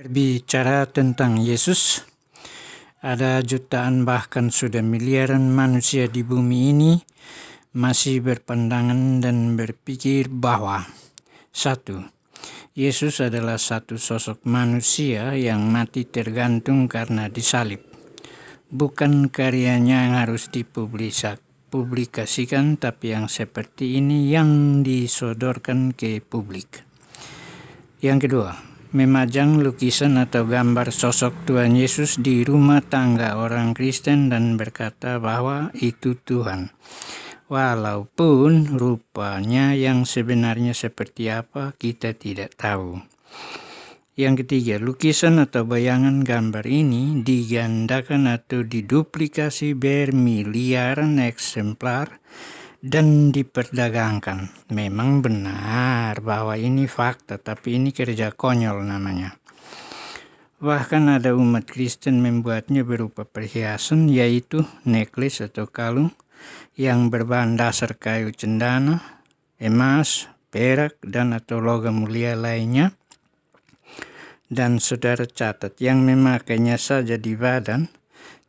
Berbicara tentang Yesus, ada jutaan bahkan sudah miliaran manusia di bumi ini masih berpandangan dan berpikir bahwa 1. Yesus adalah satu sosok manusia yang mati tergantung karena disalib. Bukan karyanya yang harus dipublikasikan, tapi yang seperti ini yang disodorkan ke publik. Yang kedua, memajang lukisan atau gambar sosok Tuhan Yesus di rumah tangga orang Kristen dan berkata bahwa itu Tuhan. Walaupun rupanya yang sebenarnya seperti apa kita tidak tahu. Yang ketiga, lukisan atau bayangan gambar ini digandakan atau diduplikasi bermiliaran eksemplar dan diperdagangkan. Memang benar bahwa ini fakta, tapi ini kerja konyol namanya. Bahkan ada umat Kristen membuatnya berupa perhiasan, yaitu necklace atau kalung yang berbahan dasar kayu cendana, emas, perak, dan atau logam mulia lainnya. Dan saudara catat, yang memakainya saja di badan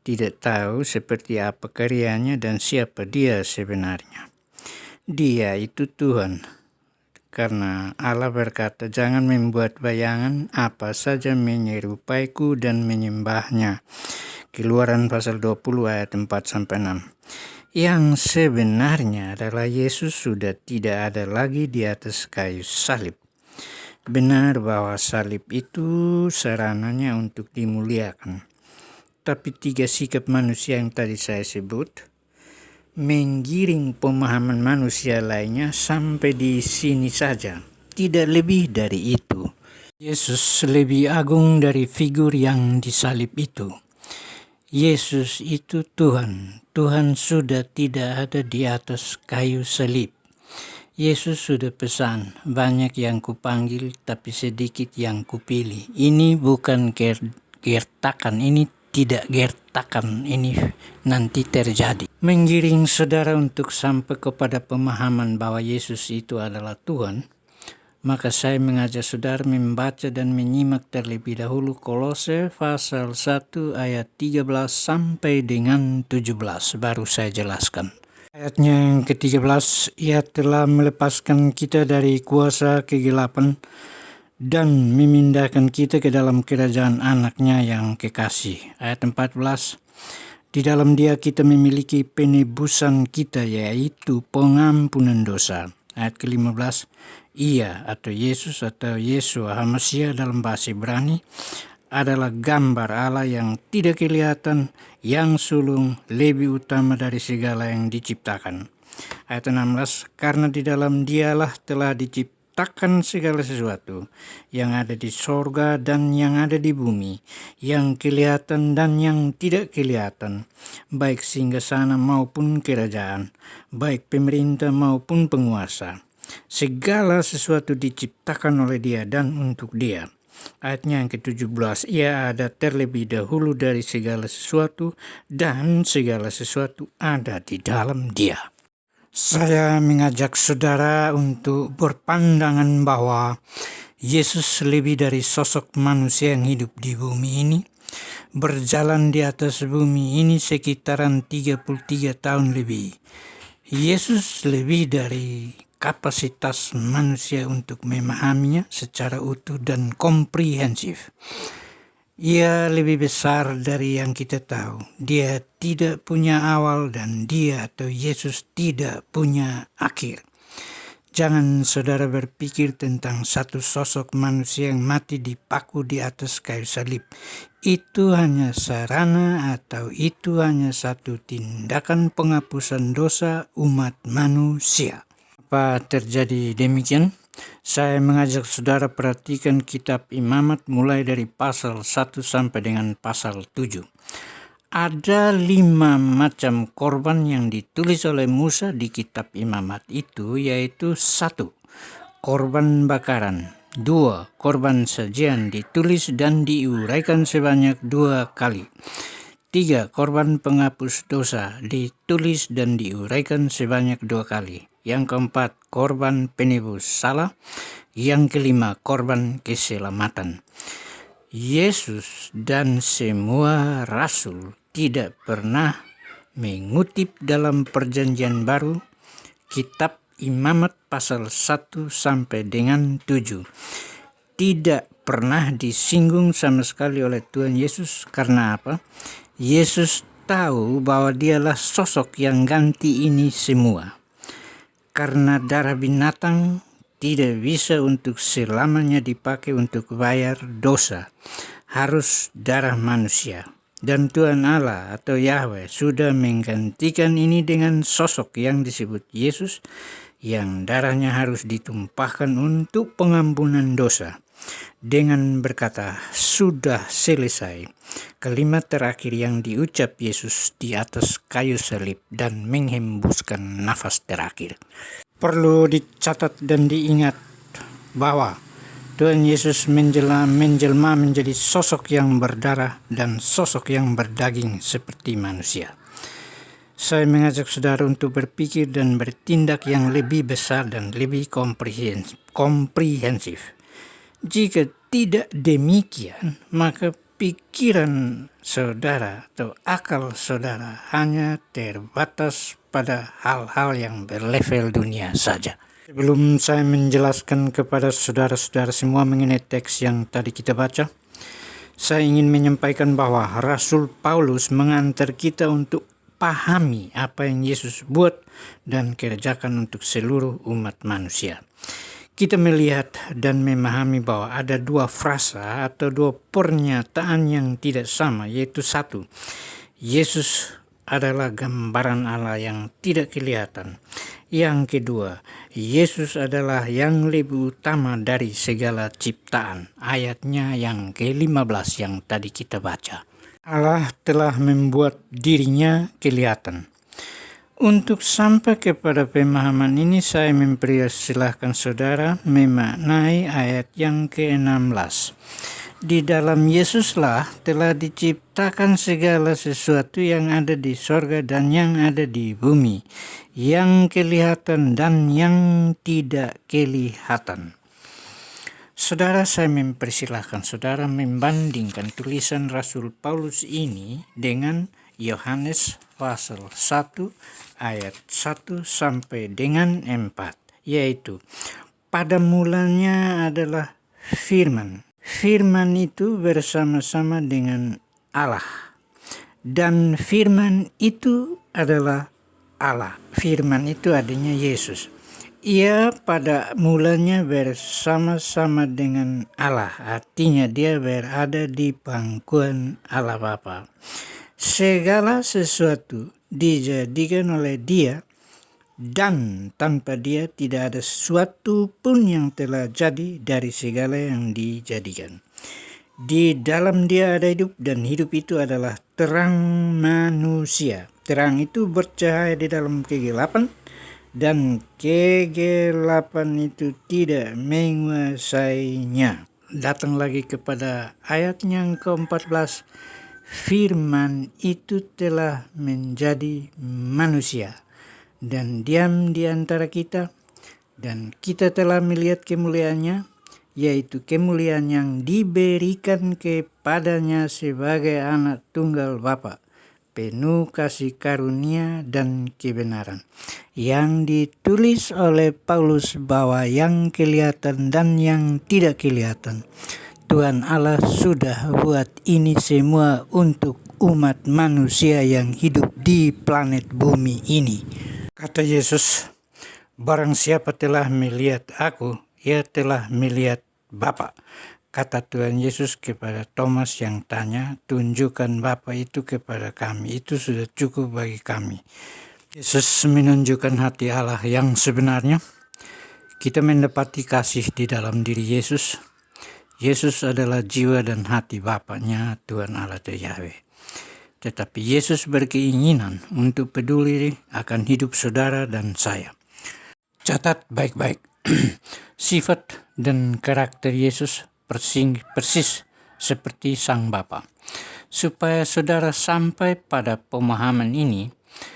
tidak tahu seperti apa karyanya dan siapa dia sebenarnya. Dia itu Tuhan. Karena Allah berkata, jangan membuat bayangan apa saja menyerupaiku dan menyembahnya. Keluaran pasal 20 ayat 4-6. Yang sebenarnya adalah Yesus sudah tidak ada lagi di atas kayu salib. Benar bahwa salib itu sarananya untuk dimuliakan. Tapi 3 sikap manusia yang tadi saya sebut menggiring pemahaman manusia lainnya sampai di sini saja. Tidak lebih dari itu. Yesus lebih agung dari figur yang disalib itu. Yesus itu Tuhan. Tuhan sudah tidak ada di atas kayu salib. Yesus sudah pesan, banyak yang kupanggil tapi sedikit yang kupilih. Ini bukan gertakan, ini tidak gertakan, ini nanti terjadi. Menggiring saudara untuk sampai kepada pemahaman bahwa Yesus itu adalah Tuhan, maka saya mengajak saudara membaca dan menyimak terlebih dahulu Kolose pasal 1 ayat 13 sampai dengan 17, baru saya jelaskan. Ayatnya yang ke-13, ia telah melepaskan kita dari kuasa kegelapan dan memindahkan kita ke dalam kerajaan anaknya yang kekasih. Ayat 14, di dalam dia kita memiliki penebusan kita, yaitu pengampunan dosa. Ayat ke-15, ia atau Yesus atau Yeshua HaMashiach dalam bahasa Ibrani adalah gambar Allah yang tidak kelihatan, yang sulung, lebih utama dari segala yang diciptakan. Ayat 16, karena di dalam dialah telah diciptakan segala sesuatu, yang ada di sorga dan yang ada di bumi, yang kelihatan dan yang tidak kelihatan, baik singgasana maupun kerajaan, baik pemerintah maupun penguasa. Segala sesuatu diciptakan oleh dia dan untuk dia. Ayatnya yang ke-17, ia ada terlebih dahulu dari segala sesuatu dan segala sesuatu ada di dalam dia. Saya mengajak saudara untuk berpandangan bahwa Yesus lebih dari sosok manusia yang hidup di bumi ini, berjalan di atas bumi ini sekitaran 33 tahun lebih. Yesus lebih dari kapasitas manusia untuk memahaminya secara utuh dan komprehensif. Ia lebih besar dari yang kita tahu. Dia tidak punya awal dan dia atau Yesus tidak punya akhir. Jangan saudara berpikir tentang satu sosok manusia yang mati dipaku di atas kayu salib. Itu hanya sarana atau itu hanya satu tindakan penghapusan dosa umat manusia. Apa terjadi demikian? Saya mengajak saudara perhatikan kitab Imamat mulai dari pasal 1 sampai dengan pasal 7. Ada 5 macam korban yang ditulis oleh Musa di kitab Imamat itu, yaitu 1. Korban bakaran. 2. Korban sajian ditulis dan diuraikan sebanyak 2 kali. 3. Korban penghapus dosa ditulis dan diuraikan sebanyak 2 kali. Yang keempat, korban penebus salah. Yang kelima, korban keselamatan. Yesus dan semua rasul tidak pernah mengutip dalam Perjanjian Baru kitab Imamat pasal 1 sampai dengan 7. Tidak pernah disinggung sama sekali oleh Tuhan Yesus. Karena apa? Yesus tahu bahwa dialah sosok yang ganti ini semua. Karena darah binatang tidak bisa untuk selamanya dipakai untuk bayar dosa. Harus darah manusia. Dan Tuhan Allah atau Yahweh sudah menggantikan ini dengan sosok yang disebut Yesus, yang darahnya harus ditumpahkan untuk pengampunan dosa. Dengan berkata, sudah selesai. Kalimat terakhir yang diucap Yesus di atas kayu salib dan menghembuskan nafas terakhir. Perlu dicatat dan diingat bahwa Tuhan Yesus menjelma menjadi sosok yang berdarah dan sosok yang berdaging seperti manusia. Saya mengajak saudara untuk berpikir dan bertindak yang lebih besar dan lebih komprehensif. Jika tidak demikian, maka pikiran saudara atau akal saudara hanya terbatas pada hal-hal yang berlevel dunia saja. Sebelum saya menjelaskan kepada saudara-saudara semua mengenai teks yang tadi kita baca, saya ingin menyampaikan bahwa Rasul Paulus mengantar kita untuk pahami apa yang Yesus buat dan kerjakan untuk seluruh umat manusia. Kita melihat dan memahami bahwa ada dua frasa atau dua pernyataan yang tidak sama, yaitu satu, Yesus adalah gambaran Allah yang tidak kelihatan. Yang kedua, Yesus adalah yang lebih utama dari segala ciptaan. Ayatnya yang ke-15 yang tadi kita baca. Allah telah membuat dirinya kelihatan. Untuk sampai kepada pemahaman ini, saya mempersilahkan saudara memaknai ayat yang ke-16. Di dalam Yesuslah telah diciptakan segala sesuatu yang ada di sorga dan yang ada di bumi, yang kelihatan dan yang tidak kelihatan. Saudara, saya mempersilahkan saudara membandingkan tulisan Rasul Paulus ini dengan Yohanes pasal 1 ayat 1 sampai dengan 4, yaitu pada mulanya adalah firman. Firman itu bersama-sama dengan Allah, dan firman itu adalah Allah. Firman itu adanya Yesus. Ia pada mulanya bersama-sama dengan Allah, artinya dia berada di pangkuan Allah Bapa. Segala sesuatu dijadikan oleh Dia, dan tanpa Dia tidak ada sesuatu pun yang telah jadi dari segala yang dijadikan. Di dalam Dia ada hidup, dan hidup itu adalah terang manusia. Terang itu bercahaya di dalam kegelapan, dan kegelapan itu tidak menguasainya. Datang lagi kepada ayat yang ke-14. Firman itu telah menjadi manusia dan diam di antara kita, dan kita telah melihat kemuliaannya, yaitu kemuliaan yang diberikan kepadanya sebagai anak tunggal Bapa, penuh kasih karunia dan kebenaran. Yang ditulis oleh Paulus bahwa yang kelihatan dan yang tidak kelihatan, Tuhan Allah sudah buat ini semua untuk umat manusia yang hidup di planet bumi ini. Kata Yesus, barang siapa telah melihat aku, ia telah melihat Bapa. Kata Tuhan Yesus kepada Thomas yang tanya, tunjukkan Bapa itu kepada kami, itu sudah cukup bagi kami. Yesus menunjukkan hati Allah yang sebenarnya. Kita mendapati kasih di dalam diri Yesus. Yesus adalah jiwa dan hati Bapaknya, Tuhan Allah atau Yahweh. Tetapi Yesus berkeinginan untuk peduli akan hidup saudara dan saya. Catat baik-baik. Sifat dan karakter Yesus persis seperti Sang Bapa. Supaya saudara sampai pada pemahaman ini,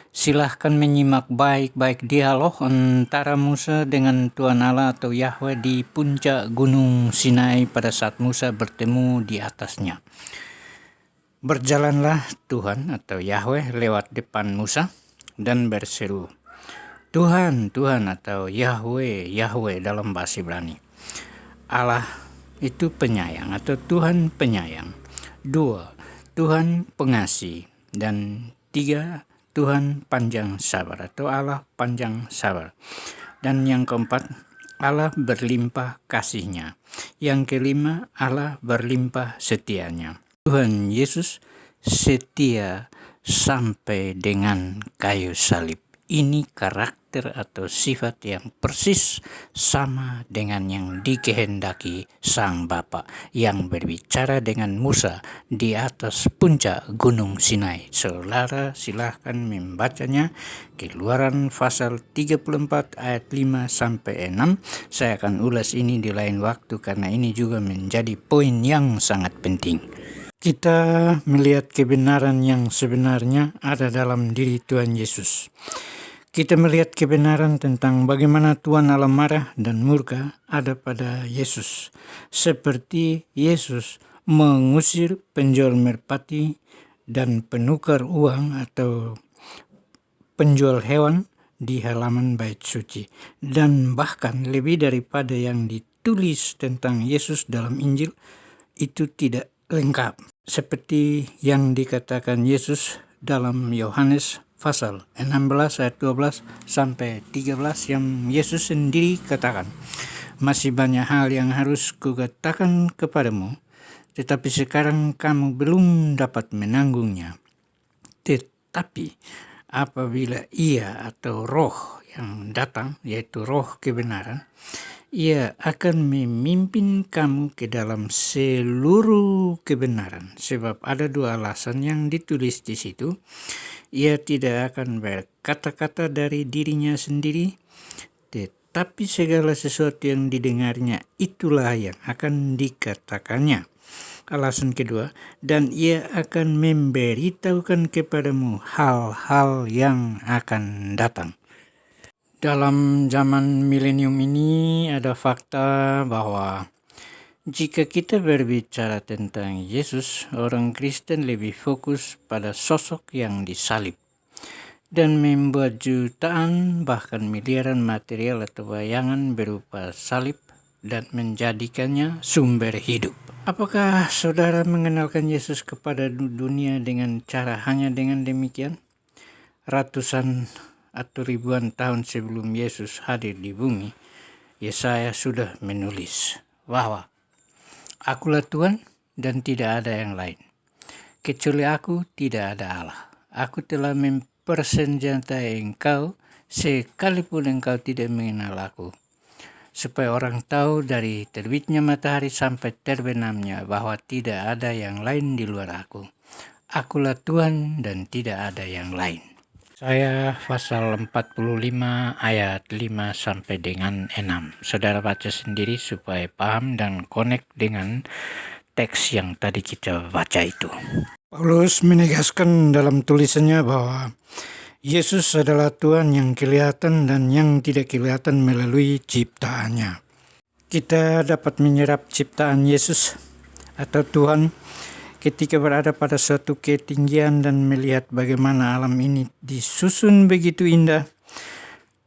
Silahkan menyimak baik-baik dialog antara Musa dengan Tuhan Allah atau Yahweh di puncak Gunung Sinai pada saat Musa bertemu di atasnya. Berjalanlah Tuhan atau Yahweh lewat depan Musa dan berseru, Tuhan, Tuhan atau Yahweh, Yahweh dalam bahasa Ibrani. Allah itu penyayang atau Tuhan penyayang. 2, Tuhan pengasih. Dan 3, Tuhan panjang sabar atau Allah panjang sabar. Dan yang keempat, Allah berlimpah kasihnya. Yang kelima, Allah berlimpah setianya. Tuhan Yesus setia sampai dengan kayu salib. Ini karakter atau sifat yang persis sama dengan yang dikehendaki Sang Bapa yang berbicara dengan Musa di atas puncak Gunung Sinai. Saudara silahkan membacanya, Keluaran pasal 34 ayat 5 sampai 6. Saya akan ulas ini di lain waktu karena ini juga menjadi poin yang sangat penting. Kita melihat kebenaran yang sebenarnya ada dalam diri Tuhan Yesus. Kita melihat kebenaran tentang bagaimana Tuhan Allah marah dan murka ada pada Yesus. Seperti Yesus mengusir penjual merpati dan penukar uang atau penjual hewan di halaman bait suci. Dan bahkan lebih daripada yang ditulis tentang Yesus dalam Injil itu tidak lengkap. Seperti yang dikatakan Yesus dalam Yohanes pasal 16 ayat 12 sampai 13 yang Yesus sendiri katakan, masih banyak hal yang harus kukatakan kepadamu, tetapi sekarang kamu belum dapat menanggungnya. Tetapi apabila Ia atau Roh yang datang, yaitu Roh kebenaran, Ia akan memimpin kamu ke dalam seluruh kebenaran. Sebab ada 2 alasan yang ditulis di situ. Ia tidak akan berkata-kata dari dirinya sendiri, tetapi segala sesuatu yang didengarnya itulah yang akan dikatakannya. Alasan kedua, dan Ia akan memberitahukan kepadamu hal-hal yang akan datang. Dalam zaman milenium ini ada fakta bahwa jika kita berbicara tentang Yesus, orang Kristen lebih fokus pada sosok yang disalib dan membuat jutaan bahkan miliaran material atau bayangan berupa salib dan menjadikannya sumber hidup. Apakah saudara mengenalkan Yesus kepada dunia dengan cara hanya dengan demikian? Ratusan atau ribuan tahun sebelum Yesus hadir di bumi, Yesaya sudah menulis bahwa Akulah Tuhan dan tidak ada yang lain. Kecuali Aku tidak ada Allah. Aku telah mempersenjatai engkau sekalipun engkau tidak mengenal Aku. Supaya orang tahu dari terbitnya matahari sampai terbenamnya bahwa tidak ada yang lain di luar Aku. Akulah Tuhan dan tidak ada yang lain. Saya pasal 45 ayat 5 sampai dengan 6. Saudara baca sendiri supaya paham dan connect dengan teks yang tadi kita baca itu. Paulus menegaskan dalam tulisannya bahwa Yesus adalah Tuhan yang kelihatan dan yang tidak kelihatan melalui ciptaannya. Kita dapat menyerap ciptaan Yesus atau Tuhan ketika berada pada suatu ketinggian dan melihat bagaimana alam ini disusun begitu indah.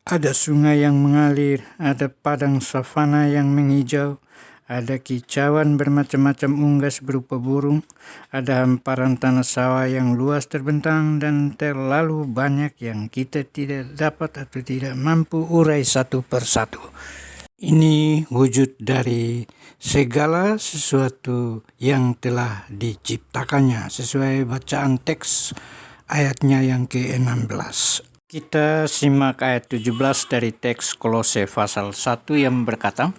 Ada sungai yang mengalir, ada padang savana yang menghijau, ada kicauan bermacam-macam unggas berupa burung, ada hamparan tanah sawah yang luas terbentang dan terlalu banyak yang kita tidak dapat atau tidak mampu urai satu persatu. Ini wujud dari segala sesuatu yang telah diciptakannya sesuai bacaan teks ayatnya yang ke-16. Kita simak ayat 17 dari teks Kolose pasal 1 yang berkata,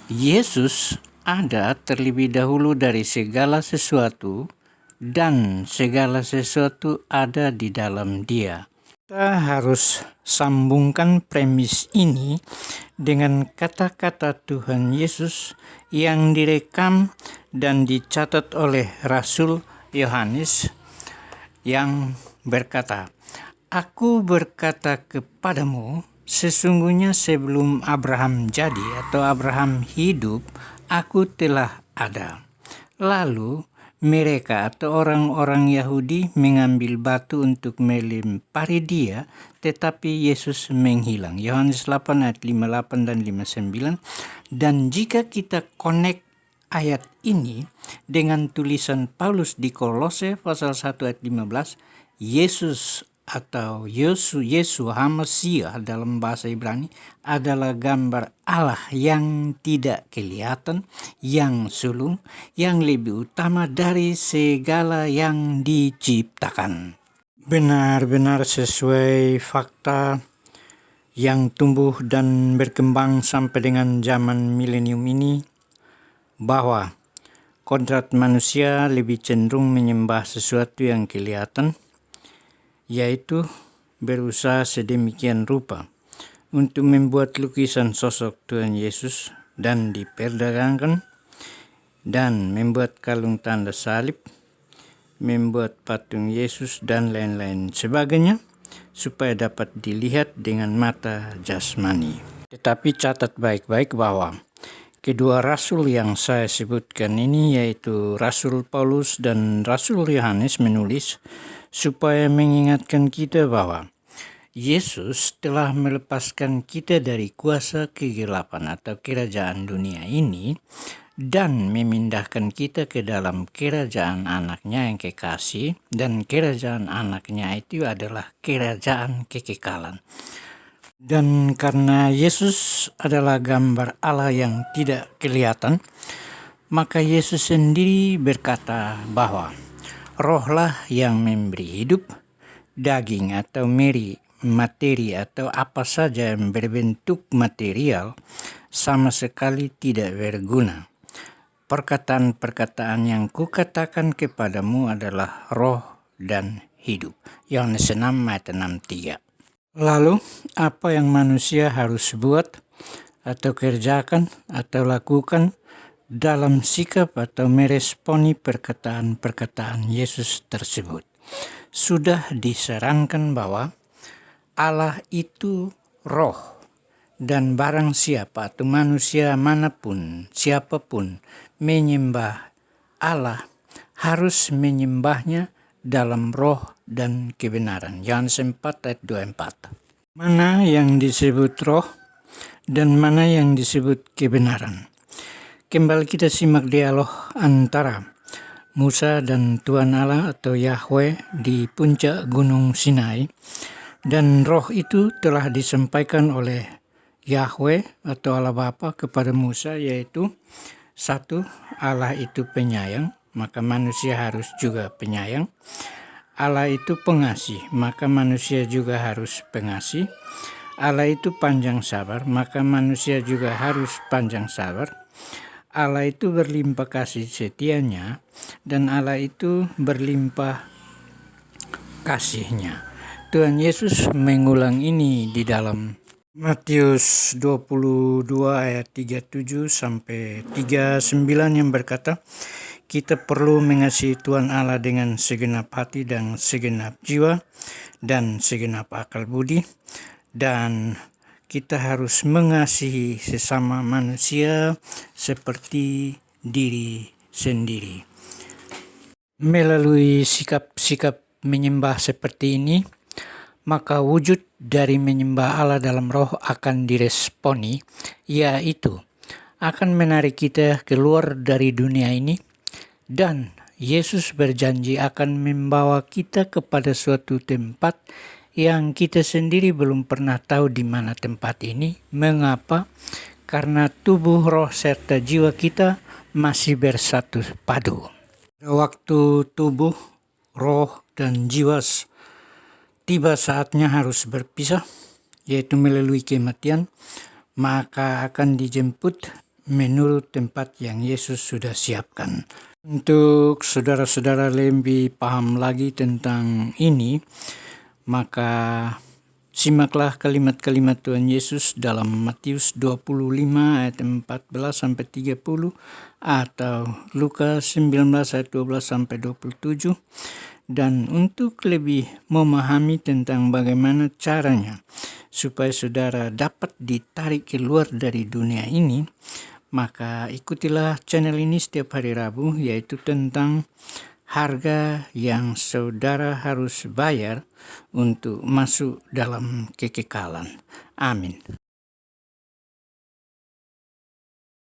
Yesus ada terlebih dahulu dari segala sesuatu dan segala sesuatu ada di dalam Dia. Kita harus sambungkan premis ini dengan kata-kata Tuhan Yesus yang direkam dan dicatat oleh Rasul Yohanes yang berkata, Aku berkata kepadamu, sesungguhnya sebelum Abraham jadi atau Abraham hidup, aku telah ada. Lalu mereka atau orang-orang Yahudi mengambil batu untuk melempari dia, tetapi Yesus menghilang. Yohanes 8 ayat 58 dan 59. Dan jika kita connect ayat ini dengan tulisan Paulus di Kolose pasal 1 ayat 15, Yesus atau Yesu HaMasiah dalam bahasa Ibrani adalah gambar Allah yang tidak kelihatan, yang sulung, yang lebih utama dari segala yang diciptakan. Benar-benar sesuai fakta yang tumbuh dan berkembang sampai dengan zaman milenium ini, bahwa kodrat manusia lebih cenderung menyembah sesuatu yang kelihatan, yaitu berusaha sedemikian rupa untuk membuat lukisan sosok Tuhan Yesus dan diperdagangkan, dan membuat kalung tanda salib, membuat patung Yesus dan lain-lain sebagainya, supaya dapat dilihat dengan mata jasmani. Tetapi catat baik-baik bahwa kedua rasul yang saya sebutkan ini, yaitu Rasul Paulus dan Rasul Yohanes, menulis supaya mengingatkan kita bahwa Yesus telah melepaskan kita dari kuasa kegelapan atau kerajaan dunia ini dan memindahkan kita ke dalam kerajaan anaknya yang kekasih, dan kerajaan anaknya itu adalah kerajaan kekekalan. Dan karena Yesus adalah gambar Allah yang tidak kelihatan, maka Yesus sendiri berkata bahwa rohlah yang memberi hidup, daging atau materi atau apa saja yang berbentuk material sama sekali tidak berguna. Perkataan-perkataan yang kukatakan kepadamu adalah roh dan hidup. Yohanes 6 ayat 63. Lalu, apa yang manusia harus buat atau kerjakan atau lakukan dalam sikap atau meresponi perkataan-perkataan Yesus tersebut? Sudah disarankan bahwa Allah itu roh, dan barang siapa atau manusia manapun, siapapun menyembah Allah harus menyembahnya dalam roh dan kebenaran. Yohanes 4 ayat 24. Mana yang disebut roh dan mana yang disebut kebenaran? Kembali kita simak dialog antara Musa dan Tuhan Allah atau Yahweh di puncak Gunung Sinai, dan roh itu telah disampaikan oleh Yahweh atau Allah Bapa kepada Musa, yaitu satu, Allah itu penyayang, maka manusia harus juga penyayang. Allah itu pengasih, maka manusia juga harus pengasih. Allah itu panjang sabar, maka manusia juga harus panjang sabar. Allah itu berlimpah kasih setianya, dan Allah itu berlimpah kasihnya. Tuhan Yesus mengulang ini di dalam Matius 22 ayat 37 sampai 39 yang berkata, kita perlu mengasihi Tuhan Allah dengan segenap hati dan segenap jiwa dan segenap akal budi, dan kita harus mengasihi sesama manusia seperti diri sendiri. Melalui sikap-sikap menyembah seperti ini, maka wujud dari menyembah Allah dalam roh akan diresponi, yaitu akan menarik kita keluar dari dunia ini, dan Yesus berjanji akan membawa kita kepada suatu tempat yang kita sendiri belum pernah tahu di mana tempat ini. Mengapa? Karena tubuh, roh, serta jiwa kita masih bersatu padu. Waktu tubuh, roh, dan jiwa tiba saatnya harus berpisah, yaitu melalui kematian, maka akan dijemput menurut tempat yang Yesus sudah siapkan. Untuk saudara-saudara lebih paham lagi tentang ini, maka simaklah kalimat-kalimat Tuhan Yesus dalam Matius 25 ayat 14-30 atau Lukas 19 ayat 12-27, Dan untuk lebih memahami tentang bagaimana caranya supaya saudara dapat ditarik keluar dari dunia ini, maka ikutilah channel ini setiap hari Rabu, yaitu tentang harga yang saudara harus bayar untuk masuk dalam kekekalan. Amin.